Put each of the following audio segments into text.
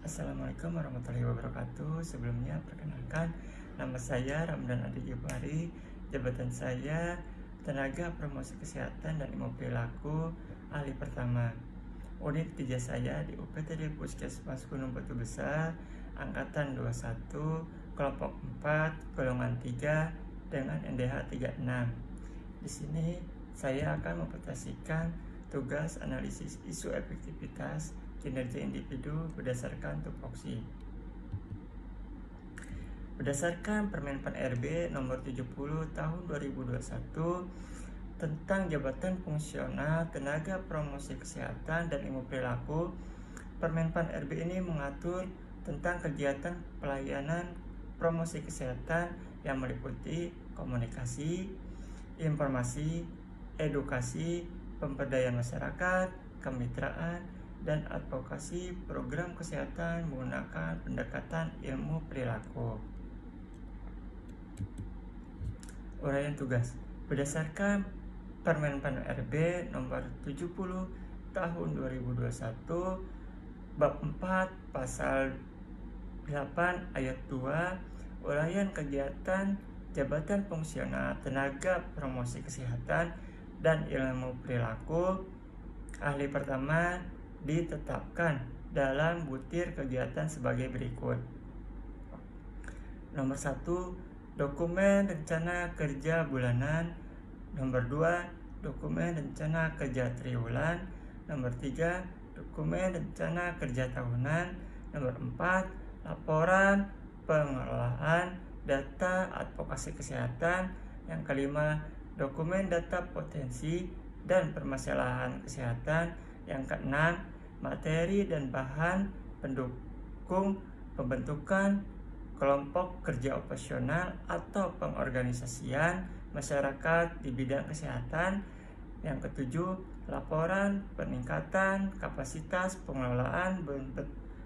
Assalamualaikum warahmatullahi wabarakatuh. Sebelumnya perkenalkan, nama saya Ramdan Adi Jubari. Jabatan saya Tenaga Promosi Kesehatan dan Ilmu Perilaku Ahli Pertama. Unit kerja saya di UPTD Puskesmas Gunung Batu Besar, Angkatan 21, Kelompok 4, Golongan 3 dengan NDH 36. Di sini saya akan mempresentasikan tugas analisis isu efektivitas kinerja individu berdasarkan tupoksi. Berdasarkan Permenpan RB nomor 70 tahun 2021 tentang jabatan fungsional tenaga promosi kesehatan dan ilmu perilaku, Permenpan RB ini mengatur tentang kegiatan pelayanan promosi kesehatan yang meliputi komunikasi, informasi, edukasi, pemberdayaan masyarakat, kemitraan, dan advokasi program kesehatan menggunakan pendekatan ilmu perilaku. Uraian tugas berdasarkan Permenpan RB nomor 70 tahun 2021 bab 4 pasal 8 ayat 2 uraian kegiatan jabatan fungsional tenaga promosi kesehatan dan ilmu perilaku ahli pertama ditetapkan dalam butir kegiatan sebagai berikut. Nomor 1, dokumen rencana kerja bulanan. Nomor 2, dokumen rencana kerja triwulan. Nomor 3, dokumen rencana kerja tahunan. Nomor 4, laporan pengelolaan data advokasi kesehatan. Yang kelima, dokumen data potensi dan permasalahan kesehatan. Yang keenam, materi dan bahan pendukung pembentukan kelompok kerja operasional atau pengorganisasian masyarakat di bidang kesehatan. Yang ketujuh, laporan peningkatan kapasitas pengelolaan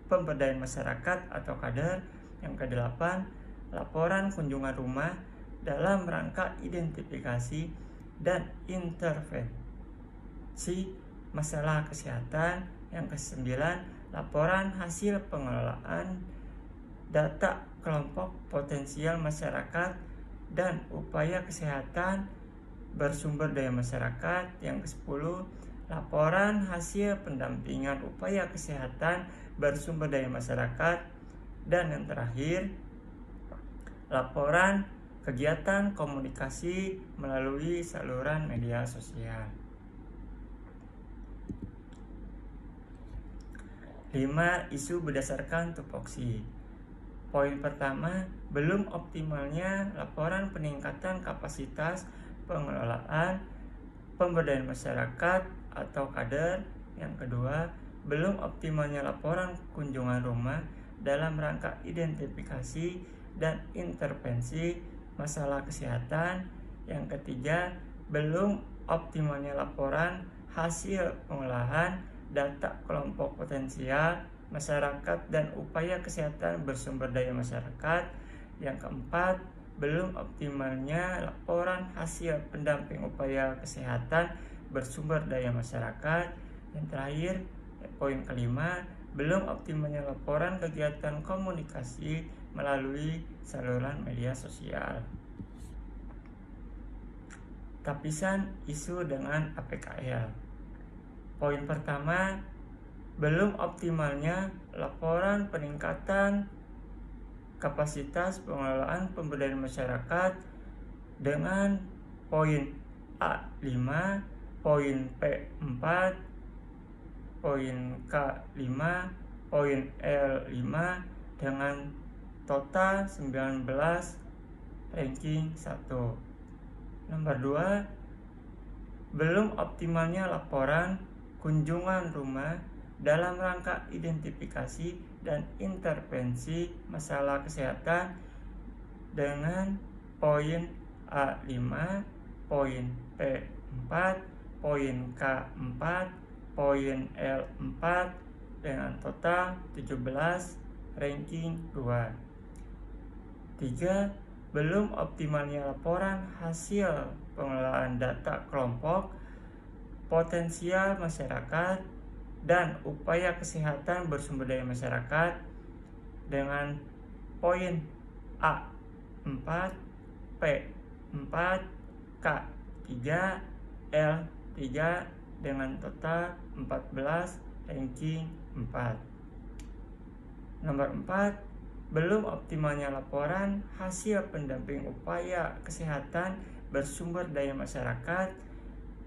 pemberdayaan masyarakat atau kader. Yang kedelapan, laporan kunjungan rumah dalam rangka identifikasi dan intervensi masalah kesehatan. Yang kesembilan, laporan hasil pengelolaan data kelompok potensial masyarakat dan upaya kesehatan bersumber daya masyarakat. Yang kesepuluh, laporan hasil pendampingan upaya kesehatan bersumber daya masyarakat. Dan yang terakhir, laporan kegiatan komunikasi melalui saluran media sosial. 5. Isu berdasarkan tupoksi. Poin pertama, belum optimalnya laporan peningkatan kapasitas pengelolaan pemberdayaan masyarakat atau kader. Yang kedua, belum optimalnya laporan kunjungan rumah dalam rangka identifikasi dan intervensi masalah kesehatan. Yang ketiga, belum optimalnya laporan hasil pengolahan data kelompok potensial masyarakat dan upaya kesehatan bersumber daya masyarakat. Yang keempat, belum optimalnya laporan hasil pendamping upaya kesehatan bersumber daya masyarakat. Yang terakhir, poin kelima, belum optimalnya laporan kegiatan komunikasi melalui saluran media sosial. Tapisan isu dengan APKL. Poin pertama, belum optimalnya laporan peningkatan kapasitas pengelolaan pemberdayaan masyarakat dengan poin A5, poin P4, poin K5, poin L5 dengan total 19 ranking 1. Nomor 2, belum optimalnya laporan kunjungan rumah dalam rangka identifikasi dan intervensi masalah kesehatan dengan poin A5, poin P4, poin K4, poin L4 dengan total 17 ranking 2. 3. Belum optimalnya laporan hasil pengelolaan data kelompok potensial masyarakat dan upaya kesehatan bersumber daya masyarakat dengan poin A 4, P 4, K 3, L 3 dengan total 14, ranking 4. Nomor 4, belum optimalnya laporan hasil pendamping upaya kesehatan bersumber daya masyarakat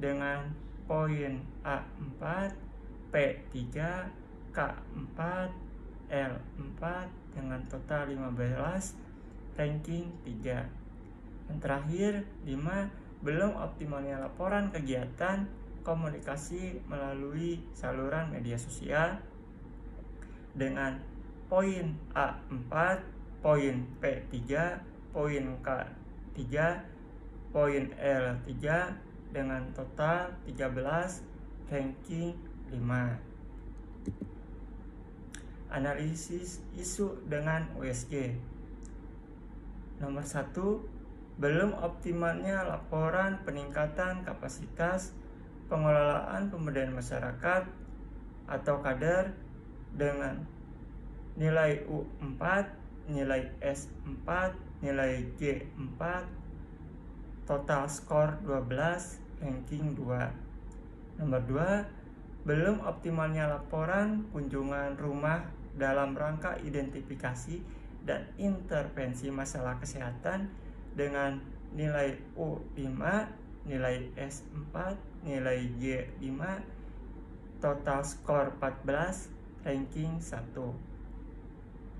dengan poin A4, P3, K4, L4 dengan total 15, ranking 3. Yang terakhir, 5, belum optimalnya laporan kegiatan komunikasi melalui saluran media sosial dengan poin A4, poin P3, poin K3, poin L3 dengan total 13, ranking 5. Analisis isu dengan USG. Nomor 1, belum optimalnya laporan peningkatan kapasitas pengelolaan pemberdayaan masyarakat atau kader dengan nilai U4, nilai S4, nilai G4, total skor 12, ranking 2. Nomor 2, belum optimalnya laporan kunjungan rumah dalam rangka identifikasi dan intervensi masalah kesehatan dengan nilai U5, nilai S4, nilai G5, total skor 14, ranking 1.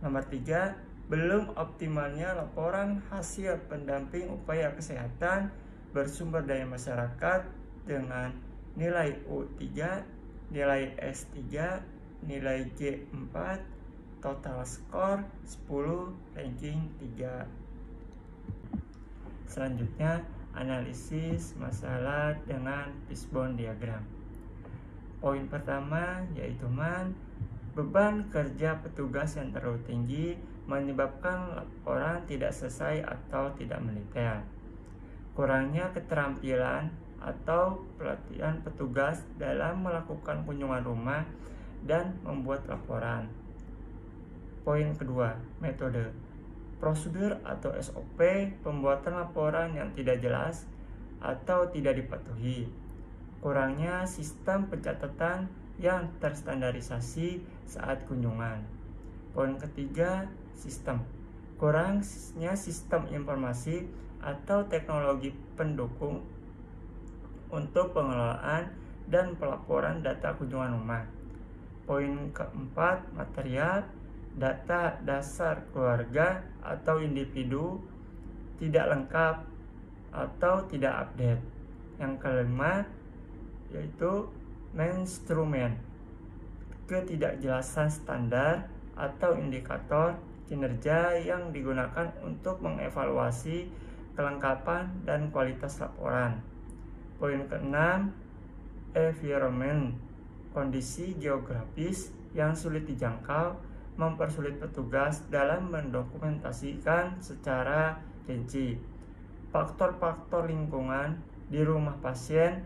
Nomor 3, belum optimalnya laporan hasil pendamping upaya kesehatan bersumber daya masyarakat dengan nilai U3, nilai S3, nilai G4, total skor 10, ranking 3. Selanjutnya, analisis masalah dengan fishbone diagram. Poin pertama yaitu beban kerja petugas yang terlalu tinggi menyebabkan laporan tidak selesai atau tidak mendetail. Kurangnya keterampilan atau pelatihan petugas dalam melakukan kunjungan rumah dan membuat laporan. Poin kedua, metode. Prosedur atau SOP pembuatan laporan yang tidak jelas atau tidak dipatuhi. Kurangnya sistem pencatatan yang terstandarisasi saat kunjungan. Poin ketiga, sistem. Kurangnya sistem informasi atau teknologi pendukung untuk pengelolaan dan pelaporan data kunjungan rumah. Poin keempat, material. Data dasar keluarga atau individu tidak lengkap atau tidak update. Yang kelima yaitu instrumen. Ketidakjelasan standar atau indikator kinerja yang digunakan untuk mengevaluasi kelengkapan dan kualitas laporan. Poin keenam, environment. Kondisi geografis yang sulit dijangkau mempersulit petugas dalam mendokumentasikan secara rinci. Faktor-faktor lingkungan di rumah pasien,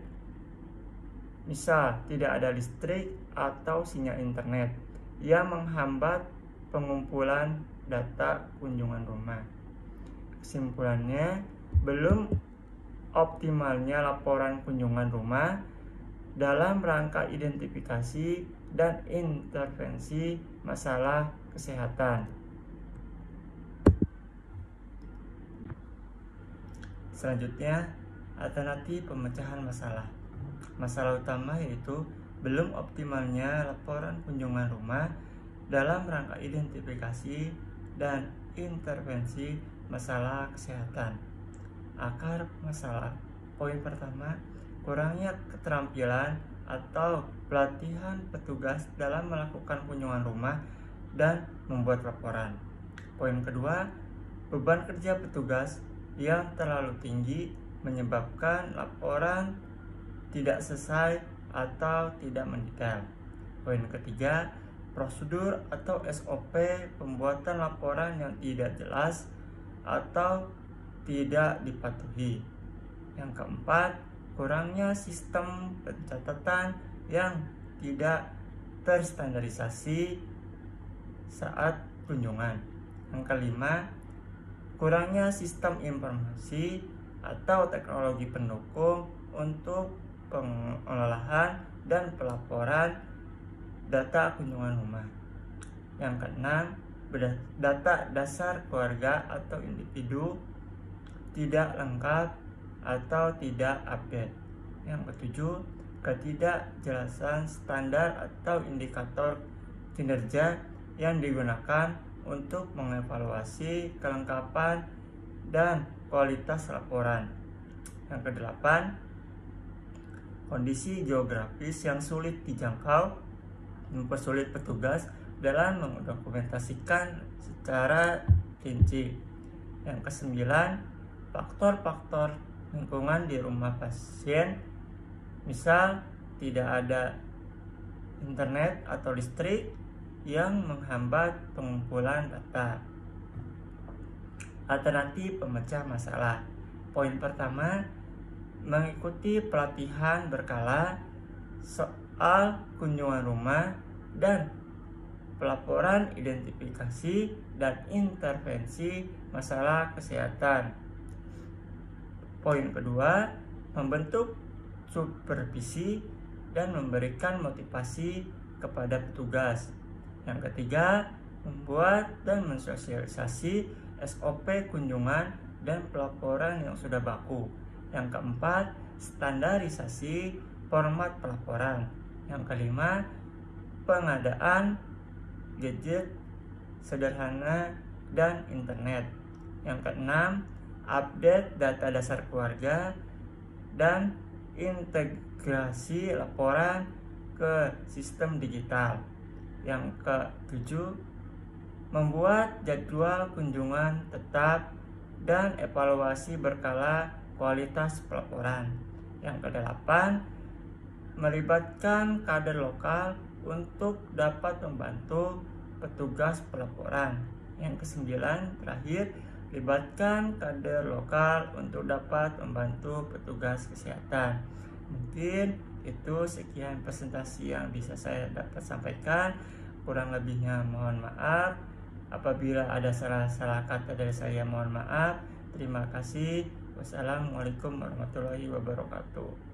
misal tidak ada listrik atau sinyal internet, yang menghambat pengumpulan data kunjungan rumah. Kesimpulannya, belum optimalnya laporan kunjungan rumah dalam rangka identifikasi dan intervensi masalah kesehatan. Selanjutnya, alternatif pemecahan masalah. Masalah utama yaitu belum optimalnya laporan kunjungan rumah dalam rangka identifikasi dan intervensi masalah kesehatan. Akar masalah. Poin pertama, kurangnya keterampilan atau pelatihan petugas dalam melakukan kunjungan rumah dan membuat laporan. Poin kedua, beban kerja petugas yang terlalu tinggi menyebabkan laporan tidak selesai atau tidak mendetail. Poin ketiga, prosedur atau SOP pembuatan laporan yang tidak jelas atau tidak dipatuhi. Yang keempat, kurangnya sistem pencatatan yang tidak terstandarisasi saat kunjungan. Yang kelima, kurangnya sistem informasi atau teknologi pendukung untuk pengolahan dan pelaporan data kunjungan rumah. Yang keenam, data dasar keluarga atau individu tidak lengkap atau tidak update. Yang ketujuh, ketidakjelasan standar atau indikator kinerja yang digunakan untuk mengevaluasi kelengkapan dan kualitas laporan. Yang kedelapan, kondisi geografis yang sulit dijangkau mempersulit petugas dalam mendokumentasikan secara rinci. Yang kesembilan, faktor-faktor lingkungan di rumah pasien, misal tidak ada internet atau listrik yang menghambat pengumpulan data. Alternatif pemecah masalah. Poin pertama, mengikuti pelatihan berkala soal kunjungan rumah dan pelaporan identifikasi dan intervensi masalah kesehatan. Poin kedua, membentuk supervisi dan memberikan motivasi kepada petugas. Yang ketiga, membuat dan mensosialisasi SOP kunjungan dan pelaporan yang sudah baku. Yang keempat, standarisasi format pelaporan. Yang kelima, pengadaan gadget sederhana dan internet. Yang keenam, update data dasar keluarga dan integrasi laporan ke sistem digital. Yang ketujuh, membuat jadwal kunjungan tetap dan evaluasi berkala kualitas pelaporan. Yang kedelapan, melibatkan kader lokal untuk dapat membantu petugas pelaporan. Yang kesembilan, terakhir, libatkan kader lokal untuk dapat membantu petugas kesehatan. Mungkin itu sekian presentasi yang bisa saya dapat sampaikan. Kurang lebihnya mohon maaf. Apabila ada salah-salah kata dari saya, mohon maaf. Terima kasih. Wassalamualaikum warahmatullahi wabarakatuh.